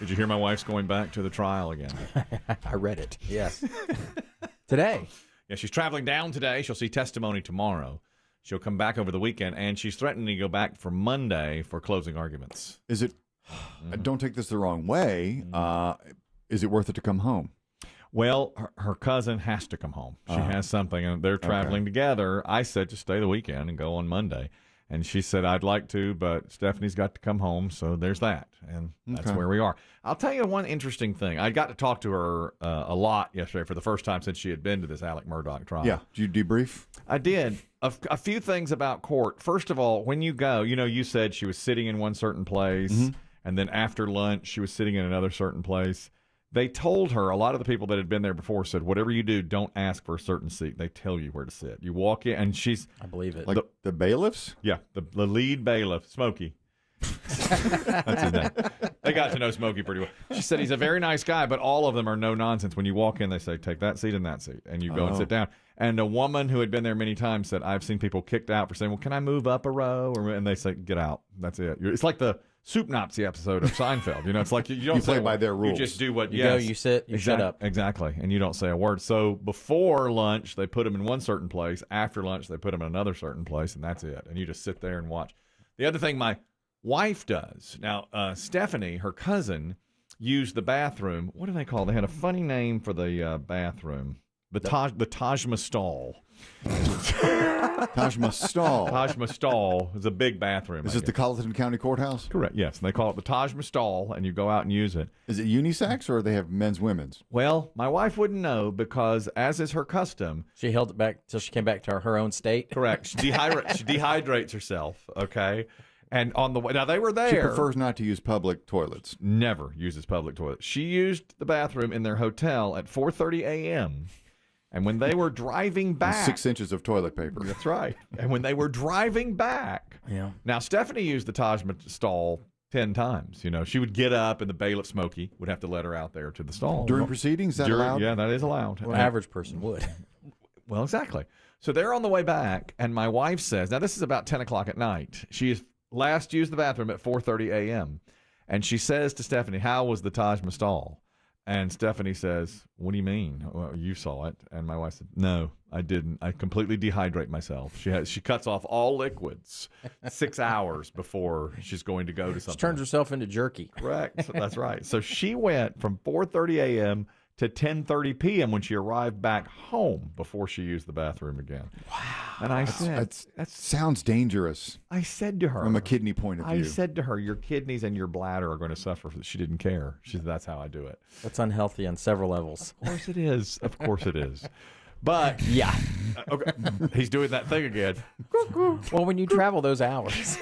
Did you hear my wife's going back to the trial again? I read it. Yes. Today. Yeah, she's traveling down today. She'll see testimony tomorrow. She'll come back over the weekend, and she's threatening to go back for Monday for closing arguments. Is it? Don't take this the wrong way. Is it worth it to come home? Well, her cousin has to come home. She has something, and they're traveling together. I said just stay the weekend and go on Monday. And she said, I'd like to, but Stephanie's got to come home, so there's that. And that's where we are. I'll tell you one interesting thing. I got to talk to her a lot yesterday for the first time since she had been to this Alec Murdaugh trial. Yeah. Did you debrief? I did. A few things about court. First of all, when you go, you said she was sitting in one certain place, and then after lunch, she was sitting in another certain place. They told her, a lot of the people that had been there before said, whatever you do, don't ask for a certain seat. They tell you where to sit. You walk in, and I believe it. Like the bailiffs? Yeah, the lead bailiff, Smokey. That's his name. They got to know Smokey pretty well. She said he's a very nice guy, but all of them are no nonsense. When you walk in, they say, take that seat and that seat. And you go and sit down. And a woman who had been there many times said, I've seen people kicked out for saying, well, can I move up a row? And they say, get out. That's it. It's like the Soup Nazi episode of Seinfeld. It's like you don't play say by their rules. You just do what you go, you sit, you shut up. Exactly. And you don't say a word. So before lunch, they put them in one certain place. After lunch, they put them in another certain place, and that's it. And you just sit there and watch. The other thing my wife does, now Stephanie, her cousin, used the bathroom. What do they call it? They had a funny name for the bathroom. The Taj Mahal. Taj Mahal. Taj Mahal is a big bathroom. Is it the Colleton County Courthouse? Correct, yes. And they call it the Taj Mahal, and you go out and use it. Is it unisex, or they have men's, women's? Well, my wife wouldn't know because, as is her custom... She held it back till she came back to her own state? Correct. She dehydrates herself, okay? And on the way... Now, they were there. She prefers not to use public toilets. Never uses public toilets. She used the bathroom in their hotel at 4:30 a.m., and when they were driving back... 6 inches of toilet paper. That's right. And when they were driving back... Yeah. Now, Stephanie used the Taj Mahal 10 times. She would get up, and the bailiff, Smokey, would have to let her out there to the stall. During proceedings, is that allowed? Yeah, that is allowed. Well, an average person would. Well, exactly. So they're on the way back, and my wife says... Now, this is about 10 o'clock at night. She last used the bathroom at 4:30 a.m., and she says to Stephanie, how was the Taj Mahal? And Stephanie says, what do you mean? Well, you saw it. And my wife said, no, I didn't. I completely dehydrate myself. She cuts off all liquids 6 hours before she's going to go to something. She turns herself into jerky. Correct. That's right. So she went from 4:30 a.m. to 10:30 p.m. when she arrived back home before she used the bathroom again. Wow. And I said... That sounds dangerous. I said to her... From a kidney point of view. I said to her, your kidneys and your bladder are going to suffer. She didn't care. She said, that's how I do it. That's unhealthy on several levels. Of course it is. Of course it is. But... Yeah. Okay. He's doing that thing again. Well, when you travel those hours...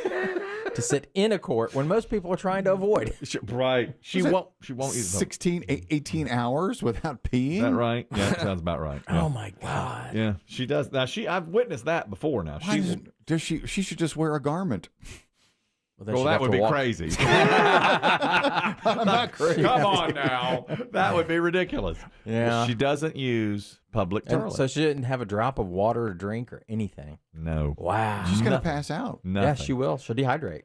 to sit in a court when most people are trying to avoid. Right. She won't eat 16, 18 hours without peeing? Is that right? Yeah, that sounds about right. Yeah. Oh, my God. Yeah, she does. Now, I've witnessed that before now. She should just wear a garment. Well, that would be crazy. I'm not crazy. Come on now. That would be ridiculous. Yeah. She doesn't use public toilets. So she didn't have a drop of water or drink or anything. No. Wow. She's going to pass out. Nothing. Yeah, she will. She'll dehydrate.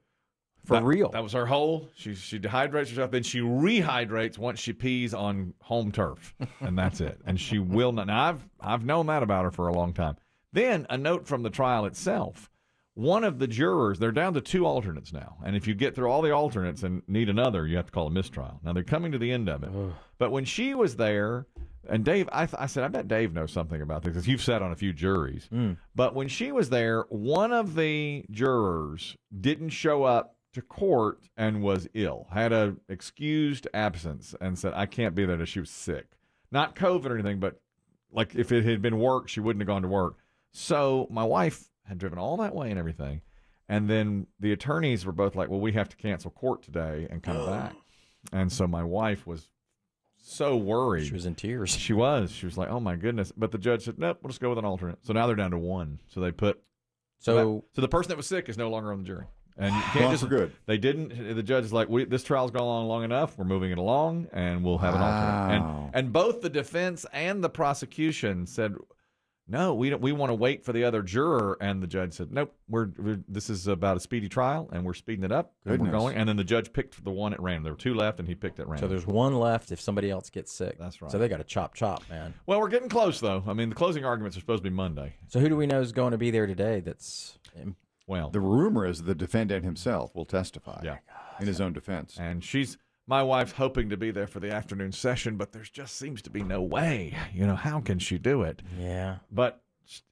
For real. That was her whole. She dehydrates herself, then she rehydrates once she pees on home turf, and that's it. And she will not. Now, I've known that about her for a long time. Then a note from the trial itself. One of the jurors, they're down to 2 alternates now. And if you get through all the alternates and need another, you have to call a mistrial. Now, they're coming to the end of it. But when she was there, and Dave, I said, I bet Dave knows something about this because you've sat on a few juries. But when she was there, one of the jurors didn't show up to court and was ill, had a excused absence, and said, I can't be there till she was sick. Not COVID or anything, but like if it had been work, she wouldn't have gone to work. So my wife had driven all that way and everything. And then the attorneys were both like, well, we have to cancel court today and come back. And so my wife was so worried. She was in tears. She was. She was like, oh, my goodness. But the judge said, nope, we'll just go with an alternate. So now they're down to 1. So they put so the person that was sick is no longer on the jury. And you can't just, for good. They didn't. The judge is like, this trial's gone on long enough. We're moving it along, and we'll have an alternate. And both the defense and the prosecution said, no, we don't. We want to wait for the other juror. And the judge said, nope, this is about a speedy trial, and we're speeding it up. And we're going. And then the judge picked the one at random. There were 2 left, and he picked at random. So there's 1 left if somebody else gets sick. That's right. So they got to chop, man. Well, we're getting close, though. I mean, the closing arguments are supposed to be Monday. So who do we know is going to be there today? Well, The rumor is the defendant himself will testify yeah, in his own defense. and my wife's hoping to be there for the afternoon session, but there just seems to be no way. How can she do it? Yeah. But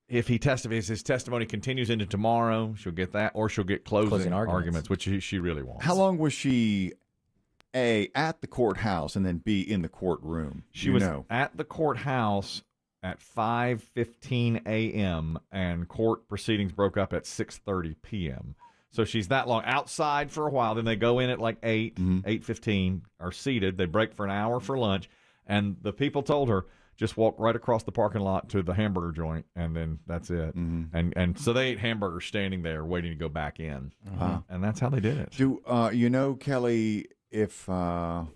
if his testimony continues into tomorrow, she'll get that, or she'll get closing arguments, which she really wants. How long was she, A, at the courthouse, and then B, in the courtroom? She was at the courthouse at 5:15 a.m., and court proceedings broke up at 6:30 p.m. So she's that long outside for a while. Then they go in at like 8:15, are seated. They break for an hour for lunch. And the people told her, just walk right across the parking lot to the hamburger joint, and then that's it. And so they ate hamburgers standing there waiting to go back in. And that's how they did it. Do Kelly, if oh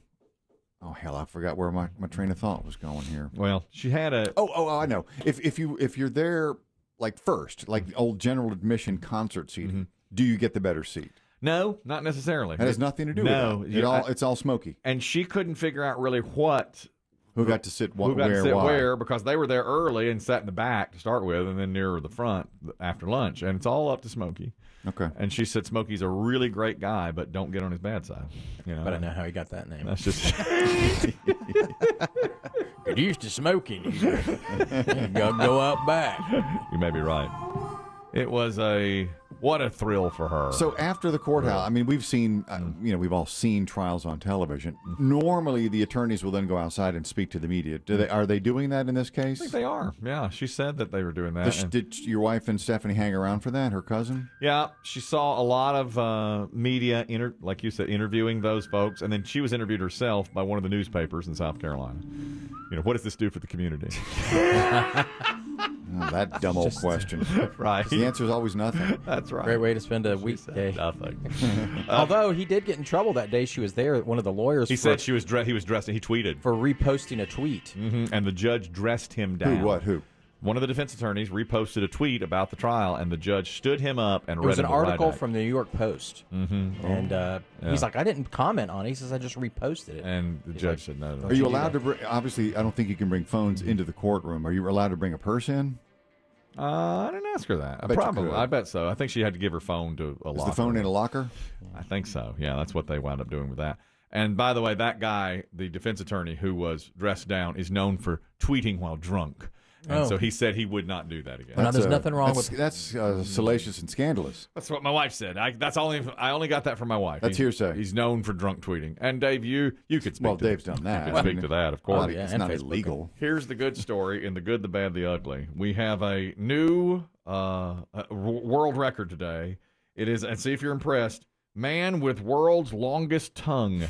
hell, I forgot where my train of thought was going here. Well, she had a I know. If you're there like first, like the old general admission concert seating, do you get the better seat? No, not necessarily. That has nothing to do with it. It's all smoky. And she couldn't figure out really who got to sit where, because they were there early and sat in the back to start with, and then nearer the front after lunch. And it's all up to Smokey. Okay. And she said Smokey's a really great guy, but don't get on his bad side. But I know how he got that name. That's just Get used to smoking. You gotta go out back. You may be right. It was what a thrill for her. So after the courthouse, I mean, we've seen, we've all seen trials on television. Normally, the attorneys will then go outside and speak to the media. Are they doing that in this case? I think they are. Yeah, she said that they were doing that. Did your wife and Stephanie hang around for that? Her cousin? Yeah, she saw a lot of media, like you said, interviewing those folks, and then she was interviewed herself by one of the newspapers in South Carolina. What does this do for the community? That dumb old question. Right. The answer is always nothing. That's right. Great way to spend a weekday. Nothing. Although he did get in trouble that day she was there. One of the lawyers. He said he was dressed. He tweeted for reposting a tweet, and the judge dressed him down. Who? One of the defense attorneys reposted a tweet about the trial, and the judge stood him up and read it was an article right from the New York Post. And he's like, I didn't comment on it. He says, I just reposted it. And the judge said, no. Are you allowed to bring, obviously, I don't think you can bring phones into the courtroom. Are you allowed to bring a purse in? I didn't ask her that. Probably. I bet so. I think she had to give her phone to a locker. Is the phone in a locker? I think so. Yeah, that's what they wound up doing with that. And by the way, that guy, the defense attorney who was dressed down, is known for tweeting while drunk. And so he said he would not do that again. Well, there's nothing wrong with that's salacious and scandalous. That's what my wife said. I only got that from my wife. That's hearsay. He's known for drunk tweeting. And Dave, you could speak. Well, to Dave's done that. You could speak to that, of course. It's not illegal. Here's the good story in the good, the bad, the ugly. We have a new world record today. It is, and see if you're impressed. Man with world's longest tongue.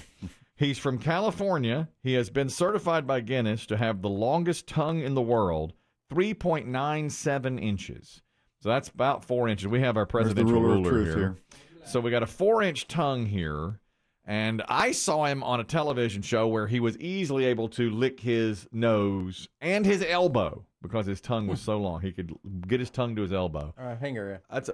He's from California. He has been certified by Guinness to have the longest tongue in the world. 3.97 inches. So that's about 4 inches. We have our presidential ruler here. So we got a 4-inch tongue here. And I saw him on a television show where he was easily able to lick his nose and his elbow because his tongue was so long. He could get his tongue to his elbow. All right, hang her. It's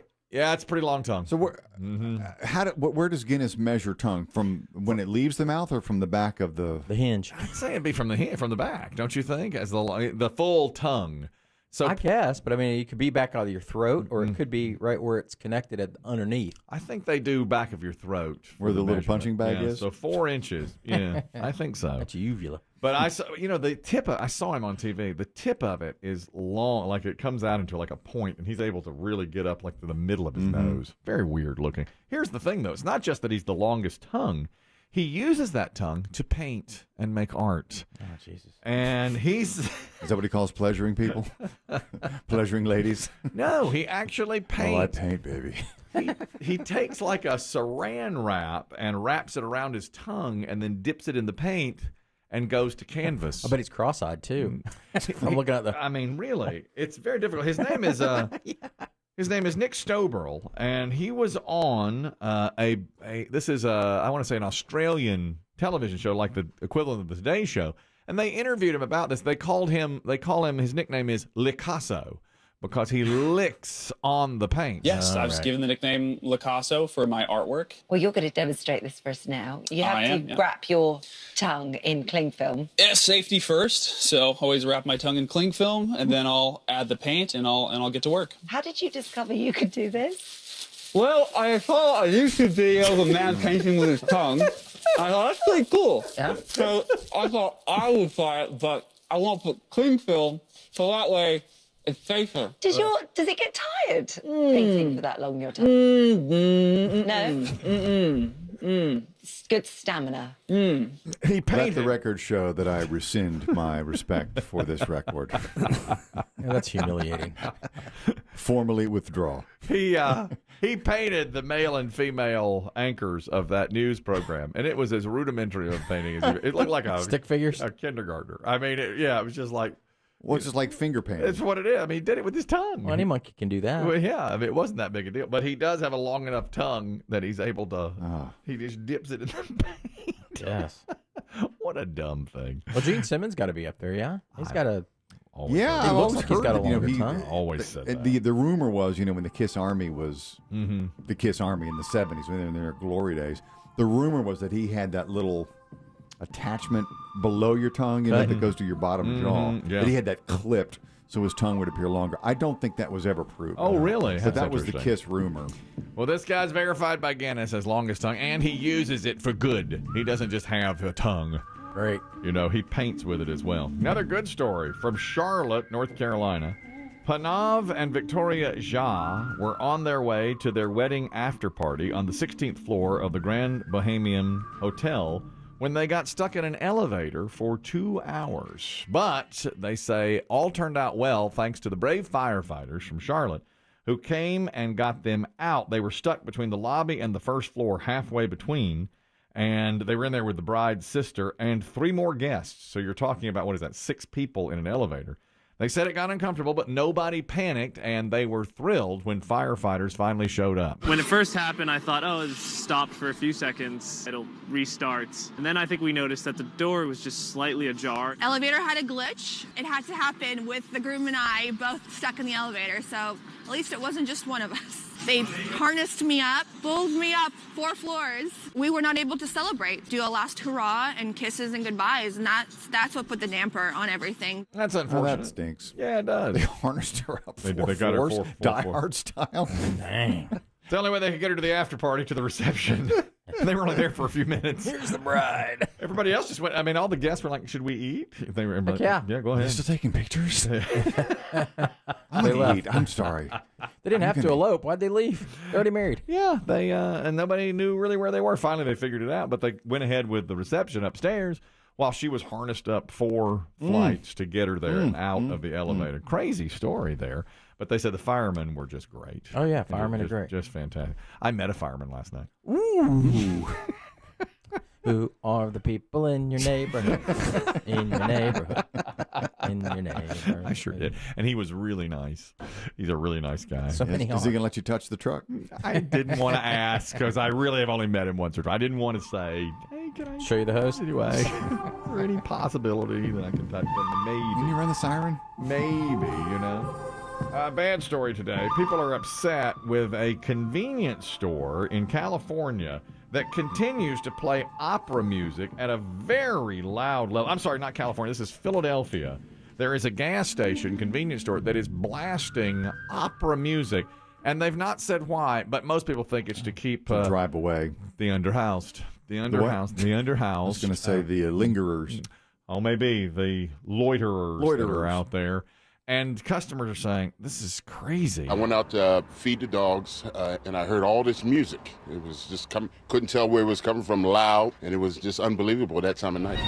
a pretty long tongue. So where does Guinness measure tongue? From when it leaves the mouth or from the back of the hinge? I'd say it'd be from the back, don't you think? As the full tongue. So I guess, but I mean, it could be back out of your throat, or it could be right where it's connected underneath. I think they do back of your throat, where the little punching bag is. So 4 inches. Yeah, I think so. That's a uvula. But I saw, the tip. I saw him on TV. The tip of it is long, like it comes out into like a point, and he's able to really get up like to the middle of his nose. Very weird looking. Here's the thing, though. It's not just that he's the longest tongue. He uses that tongue to paint and make art. Oh, Jesus. And he's... Is that what he calls pleasuring people? Pleasuring ladies? No, he actually paints. Oh, I paint, baby. He takes like a saran wrap and wraps it around his tongue and then dips it in the paint and goes to canvas. I bet he's cross-eyed, too. I'm looking at the... I mean, really, it's very difficult. His name is... His name is Nick Stoberl, and he was on this is I want to say an Australian television show, like the equivalent of the Today Show, And they interviewed him about this. They call him, his nickname is Licasso because he licks on the paint. Yes, I was given the nickname Licasso for my artwork. Well, you're going to demonstrate this for us now. You have to wrap your tongue in cling film. Yeah, safety first. So always wrap my tongue in cling film, and then I'll add the paint, and I'll get to work. How did you discover you could do this? Well, I thought I used to be able to man painting with his tongue. I thought that's pretty cool. Yeah. So I thought I would try it, but I want to put cling film so that way it's safer. Does it get tired painting for that long, your tongue? No? It's good stamina. He Let painted. the record show that I rescind my respect for this record. Yeah, that's humiliating. Formally withdraw. He painted the male and female anchors of that news program, and it was as rudimentary of a painting as it looked like a Stick figures? a kindergartner. I mean, it was just like Well, it's just like finger painting. it's what it is. I mean, he did it with his tongue. Well, any monkey can do that. Well, yeah, I mean, it wasn't that big a deal, but he does have a long enough tongue that he's able to. He just dips it in the paint. Yes. What a dumb thing. Well, Gene Simmons got to be up there, yeah? He's got a... Always Yeah, said I've that. looks always like he's heard got a that, longer tongue. Always said that. The rumor was, when the Kiss Army was the Kiss Army in the 70s, when they were in their glory days, the rumor was that he had that little attachment below your tongue, that goes to your bottom jaw. yeah. That he had that clipped so his tongue would appear longer. I don't think that was ever proved. Oh, really? But That's that was the interesting. Kiss rumor. Well, this guy's verified by Guinness as longest tongue, and he uses it for good. He doesn't just have a tongue. Great. He paints with it as well. Another good story from Charlotte, North Carolina. Panav and Victoria Jha were on their way to their wedding after party on the 16th floor of the Grand Bohemian Hotel when they got stuck in an elevator for 2 hours. But they say all turned out well thanks to the brave firefighters from Charlotte who came and got them out. They were stuck between the lobby and the first floor, halfway between. And they were in there with the bride's sister and 3 more guests. So you're talking about, 6 people in an elevator. They said it got uncomfortable, but nobody panicked, and they were thrilled when firefighters finally showed up. When it first happened, I thought, oh, it's stopped for a few seconds. It'll restart. And then I think we noticed that the door was just slightly ajar. Elevator had a glitch. It had to happen with the groom and I both stuck in the elevator, so at least it wasn't just one of us. They harnessed me up, pulled me up 4 floors. We were not able to celebrate, do a last hurrah and kisses and goodbyes, and that's what put the damper on everything. That's Oh, unfortunate. that stinks. Yeah, it does. They harnessed her up They 4 got her floors, four Die floors. Hard style. Dang. It's the only way they could get her to the after party, to the reception. They were only there for a few minutes. Here's the bride. Everybody else just went. All the guests were like, should we eat? They were like, yeah. Yeah, go Are they ahead. still taking pictures? I'm They gonna left. eat. I'm sorry. They didn't have to elope. Why'd they leave? They're already married. Yeah, they and nobody knew really where they were. Finally, they figured it out, but they went ahead with the reception upstairs while she was harnessed up 4 flights to get her there and out of the elevator. Crazy story there. But they said the firemen were just great. Oh, yeah, firemen are Just- great. Just fantastic. I met a fireman last night. Who are the people in your neighborhood? In your neighborhood. In your neighborhood. I sure did. And he was really nice. He's a really nice guy. So many Is he are. going to let you touch the truck? I didn't want to ask because I really have only met him once or twice. I didn't want to say, hey, can I Show you the hose? anyway? Is there any possibility that I can touch them? Can you run the siren? Maybe, bad story today. People are upset with a convenience store in California that continues to play opera music at a very loud level. I'm sorry, not California. This is Philadelphia. There is a gas station, convenience store, that is blasting opera music. And they've not said why, but most people think it's to keep Drive away. the underhoused. The underhoused. The underhoused. I was going to say the lingerers. Oh, maybe the loiterers that are Loiterers. out there. And customers are saying, this is crazy. I went out to feed the dogs, and I heard all this music. It was just couldn't tell where it was coming from, loud, and it was just unbelievable that time of night.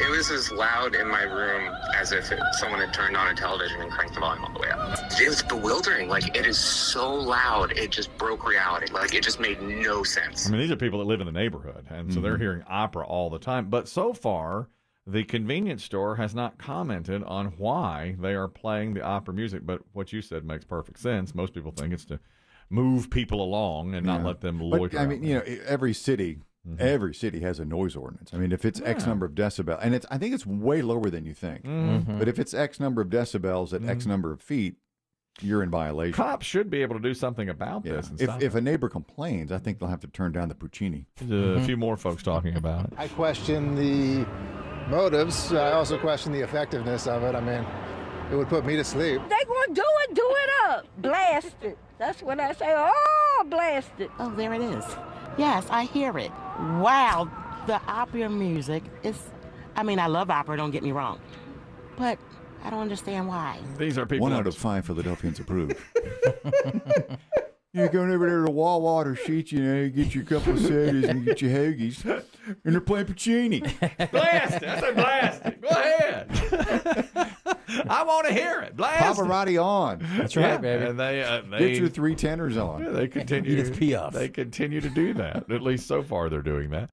It was as loud in my room as if someone had turned on a television and cranked the volume all the way up. It was bewildering. It is so loud, it just broke reality. It just made no sense. I mean, these are people that live in the neighborhood, and so they're hearing opera all the time. But so far, the convenience store has not commented on why they are playing the opera music. But what you said makes perfect sense. Most people think it's to move people along and not let them loiter. But, I mean, out there. every city Every city has a noise ordinance. I mean, if it's X number of decibels, and I think it's way lower than you think. But if it's X number of decibels at X number of feet, you're in violation. Cops should be able to do something about this. And if a neighbor complains, I think they'll have to turn down the Puccini. There's a few more folks talking about it. I question the motives. I also question the effectiveness of it. I mean, it would put me to sleep. They gonna do it up. Blast it. That's what I say. Oh, blast it. Oh, there it is. Yes, I hear it. Wow, the opera music is, I mean, I love opera, don't get me wrong. But I don't understand why. These are people. 1 out of 5 Philadelphians approve. You're going over there to Wawa or Sheets, you get your couple of sodas and you get your hoagies, and they're playing Puccini. Blast it. I said blast it. Go ahead. I want to hear it. Blast Pavarotti on. That's right, baby. And they get your 3 tenors on. Yeah, they continue. Edith Piaf. They continue to do that. At least so far, they're doing that.